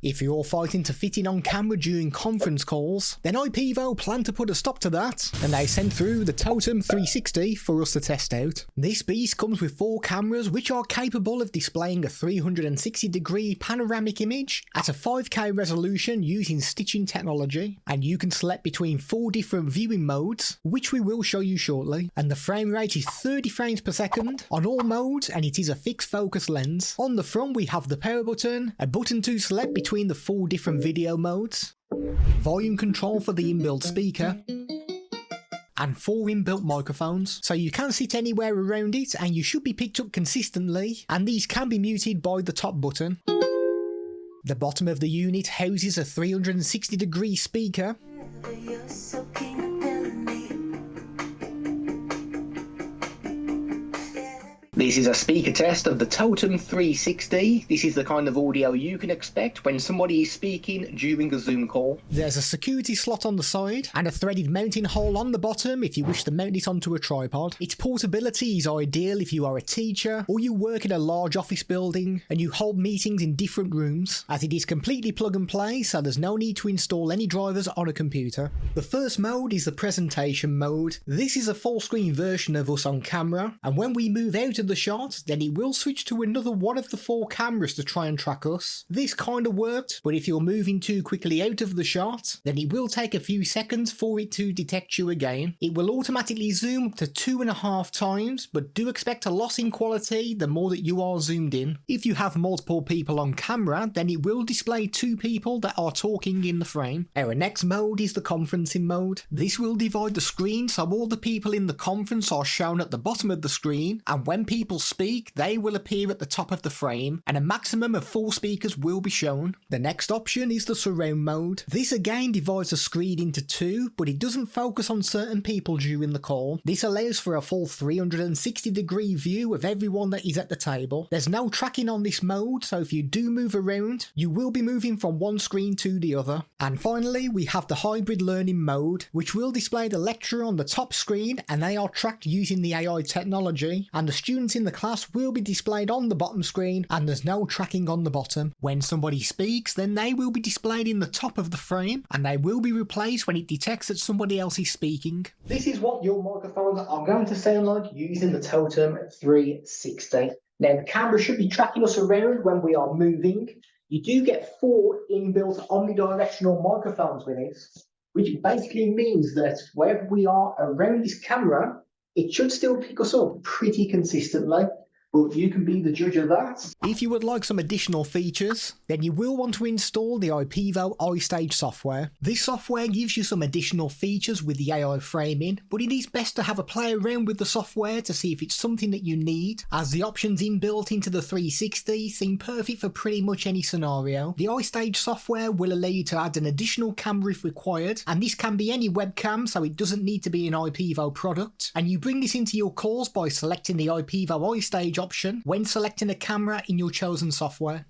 If you're fighting to fit in on camera during conference calls, then Ipevo plan to put a stop to that, and they sent through the Totem 360 for us to test out. This beast comes with 4 cameras which are capable of displaying a 360-degree panoramic image at a 5K resolution using stitching technology, and you can select between 4 different viewing modes, which we will show you shortly, and the frame rate is 30 frames per second on all modes, and it is a fixed focus lens. On the front we have the power button, a button to select between the 4 different video modes, volume control for the inbuilt speaker, and 4 inbuilt microphones, so you can sit anywhere around it and you should be picked up consistently, and these can be muted by the top button. The bottom of the unit houses a 360-degree speaker, This is a speaker test of the Totem 360. This is the kind of audio you can expect when somebody is speaking during a Zoom call. There's a security slot on the side and a threaded mounting hole on the bottom if you wish to mount it onto a tripod. Its portability is ideal if you are a teacher or you work in a large office building and you hold meetings in different rooms, as it is completely plug and play, so there's no need to install any drivers on a computer. The first mode is the presentation mode. This is a full screen version of us on camera, and when we move out of the shot, then it will switch to another one of the 4 cameras to try and track us. This kind of worked, but if you're moving too quickly out of the shot, then it will take a few seconds for it to detect you again. It will automatically zoom up to 2.5 times, but do expect a loss in quality the more that you are zoomed in. If you have multiple people on camera, then it will display 2 people that are talking in the frame. Our next mode is the conferencing mode. This will divide the screen so all the people in the conference are shown at the bottom of the screen, and when people speak, they will appear at the top of the frame, and a maximum of 4 speakers will be shown. The next option is the surround mode. This again divides the screen into 2, but it doesn't focus on certain people during the call. This allows for a full 360-degree view of everyone that is at the table. There's no tracking on this mode, so if you do move around, you will be moving from one screen to the other. And finally, we have the hybrid learning mode, which will display the lecturer on the top screen, and they are tracked using the AI technology, and the students in the class will be displayed on the bottom screen, and there's no tracking on the bottom. When somebody speaks, then they will be displayed in the top of the frame, and they will be replaced when it detects that somebody else is speaking. This is what your microphones are going to sound like using the Totem 360. Now the camera should be tracking us around when we are moving. You do get 4 inbuilt omnidirectional microphones with it, which basically means that wherever we are around this camera, it should still pick us up pretty consistently, but you can be the judge of that. If you would like some additional features, then you will want to install the Ipevo iStage software. This software gives you some additional features with the AI framing, but it is best to have a play around with the software to see if it's something that you need, as the options inbuilt into the 360 seem perfect for pretty much any scenario. The iStage software will allow you to add an additional camera if required, and this can be any webcam, so it doesn't need to be an Ipevo product, and you bring this into your calls by selecting the Ipevo iStage option when selecting a camera in your chosen software.